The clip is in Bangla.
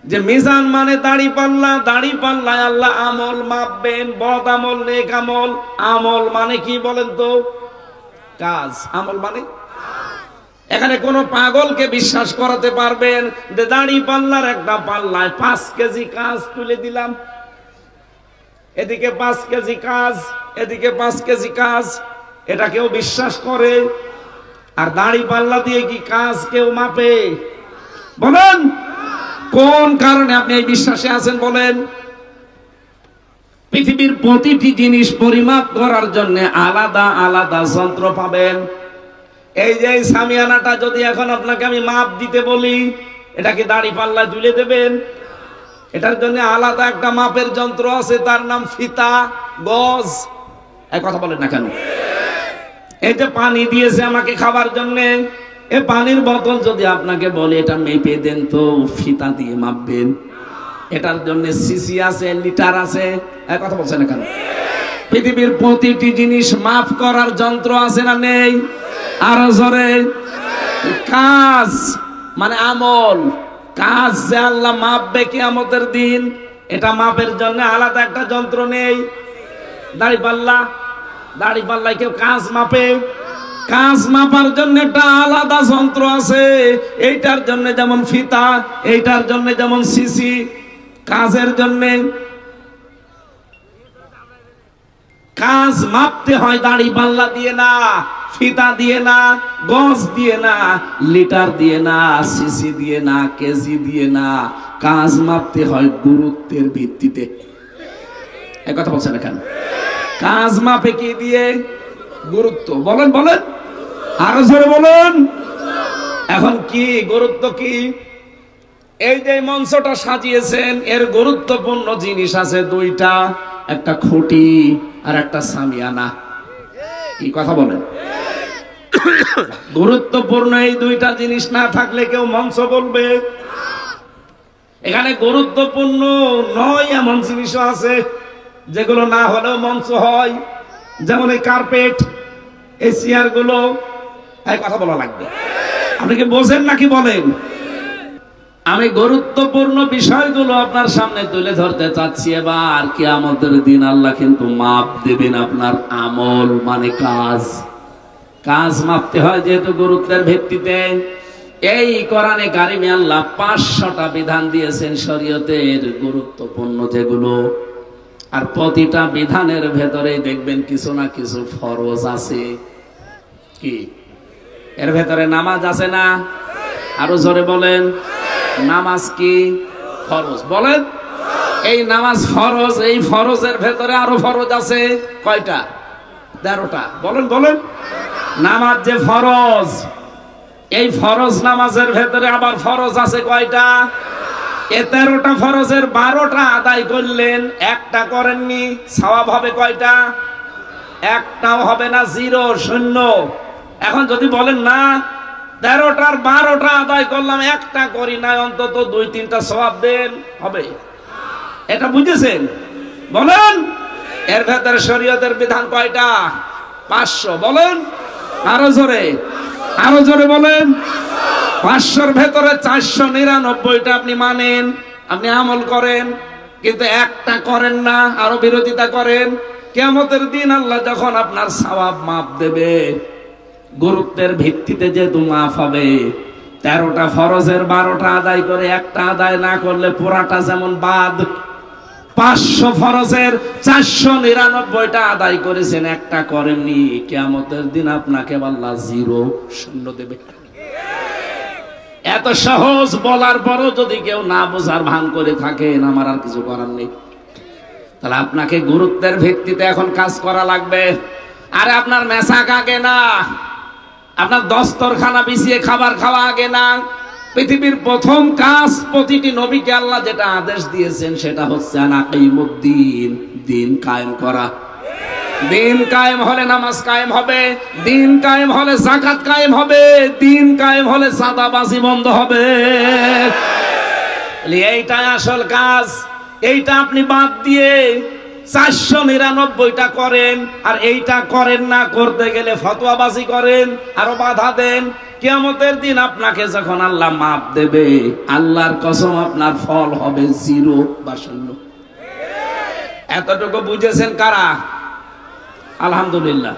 যে মিজান মানে দাড়ি পাল্লায় আল্লাহ আমল মাপবেন, বদ আমল নেক আমল। আমল মানে কি বলেন তো? কাজ। আমল মানে এখানে কোন পাগলকে বিশ্বাস করাতে পারবেন যে দাড়ি পাল্লার একটা পাল্লায় 5 কেজি কাজ তুলে দিলাম, এদিকে 5 কেজি কাজ, এদিকে 5 কেজি কাজ, এটা কেউ বিশ্বাস করে? আর দাড়ি পাল্লা দিয়ে কি কাজ কেউ মাপে? বলেন কোন কারণে আপনি এই বিশ্বাসে আছেন বলেন? পৃথিবীর প্রতিটি জিনিস পরিমাপ করার জন্য আলাদা আলাদা যন্ত্র পাবেন। এই যে সামিয়ানাটা যদি এখন আপনাকে আমি মাপ দিতে বলি, এটা কি দাড়ি পাল্লায় তুলে দেবেন? এটার জন্য আলাদা একটা মাপের যন্ত্র আছে, তার নাম ফিতা, গজ। এই কথা বলেন না কেন? এই যে পানি দিয়েছে আমাকে খাবার জন্য, এই পানির বোতল যদি আপনাকে বলে এটা মেপে দেন তো ফিতা দিয়ে মাপবেন, এটার জন্য সিসি আছে, লিটার আছে। এই কথা বলছেন না কেন? পৃথিবীর প্রতিটি জিনিস মাপ করার যন্ত্র আছে না নেই? আরো জোরে। কাজ মানে আমল, কাজ যে আল্লাহ মাপবে কিয়ামতের দিন, এটা মাপের জন্য আলাদা একটা যন্ত্র নেই। দাড়ি পাল্লায় কেউ কাজ মাপে? কাজ মাপার জন্য একটা আলাদা যন্ত্র আছে। এইটার জন্য যেমন ফিতা, এইটার জন্য যেমন সিসি। কাজের জন্য কাজ মাপতে হয় দাড়ি পাল্লা দিয়ে না, ফিতা দিয়ে না, গজ দিয়ে না, লিটার দিয়ে না, সিসি দিয়ে না, কেজি দিয়ে না। কাজ মাপতে হয় গুরুত্বের ভিত্তিতে। এই কথা বলছেন না কেন? কাজ মাপে কি দিয়ে? গুরুত্ব। বলেন বলেন, আরো জোরে বলেন। এখন কি গুরুত্ব কি? এই যে মঞ্চটা সাজিয়েছেন, এর গুরুত্বপূর্ণ জিনিস আছে দুইটা, একটা খুঁটি আর একটা সামিয়ানা। কি কথা বলেন? গুরুত্বপূর্ণ এই দুইটা জিনিস না থাকলে কেউ মঞ্চ বলবে? এখানে গুরুত্বপূর্ণ নয় এমন জিনিসও আছে যেগুলো না হলেও মঞ্চ হয়, যেমন এই কার্পেট, এই চেয়ার গুলো। এই কথা বলা লাগবে। আপনি কি বোঝেন নাকি বলেন? আমি গুরুত্বপূর্ণ বিষয়গুলো আপনার সামনে তুলে ধরতে চাচ্ছি। এবার কিয়ামতের দিন আল্লাহ কিন্তু মাপ দেবেন আপনার আমল মানে কাজ। কাজ মাপতে হয় যেহেতু গুরুত্বের ভিত্তিতে। এই কোরআনে কারিমে আল্লাহ 500টা বিধান দিয়েছেন শরীয়তের গুরুত্বপূর্ণ যেগুলো, আর প্রতিটা বিধানের ভেতরেই দেখবেন কিছু না কিছু ফরজ আছে। কি এর ভেতরে নামাজ আছে না? আরো জোরে বলেন। নামাজ কি ফরজ? বলেন। এই নামাজ ফরজ, এই ফরজের ভেতরে আরো ফরজ আছে কয়টা? 13টা। বলেন বলেন। নামাজ যে ফরজ, এই ফরজ নামাজের ভেতরে আবার ফরজ আছে কয়টা? এ 13টা ফরজের 12টা আদায় করলেন, একটা করেননি, সওয়াব হবে কয়টা? একটাও হবে না, 0, 0। এখন যদি বলেন না 13টার 12টা আদায় করলাম, একটা করি না, অন্তত 2-3টা সওয়াব দেন, হবে? এটা বুঝেছেন? বলেন। এর ভেতরে শরীয়তের বিধান কয়টা? 500। বলেন আরো জোরে, আরো জোরে বলেন। 500-র ভেতরে 499টা আপনি মানেন, আপনি আমল করেন, কিন্তু একটা করেন না, আরো বিরোধিতা করেন। কিয়ামতের দিন আল্লাহ যখন আপনার সওয়াব মাপ দেবে, গুরুত্বের ভিত্তিতে যেহেতু মাফ হবে, 13টা ফরজের 12টা আদায় করে একটা আদায় না করলে পুরাটা যেমন বাদ। 500 ফরজের 499টা আদায় করেছেন, একটা করেননি, কিয়ামতের দিন আপনাকে আল্লাহ 0, 0 দেবে। এত সহজ বলার পরও যদি কেউ না বোঝার ভান করে থাকেন, আমার আর কিছু করার নেই। তাহলে আপনাকে গুরুত্বের ভিত্তিতে এখন কাজ করা লাগবে। আরে আপনার মেসাক আগে না, আপনার দস্তরখানা বিছিয়ে খাবার খাওয়া আগে না। পৃথিবীর প্রথম কাজ প্রতিটি নবীকে আল্লাহ যেটা আদেশ দিয়েছেন সেটা হচ্ছে আনাকিমুদ্দিন, দিন কায়েম করা। দিন কায়েম হলে নামাজ কায়েম হবে, দিন কায়েম হলে যাকাত কায়েম হবে, দিন কায়েম হলে চাঁদাবাজি বন্ধ হবে। এইটাই আসল কাজ। এইটা আপনি বাদ দিয়ে 499টা করেন, আর এইটা করেন না, করতে গেলে ফতোয়াবাজি করেন, আরো বাধা দেন। কিয়ামতের দিন আপনাকে যখন আল্লাহ মাপ দেবে, আল্লাহর কসম আপনার ফল হবে 0 বা 0। এতটুকু বুঝেছেন কারা? আলহামদুলিল্লাহ।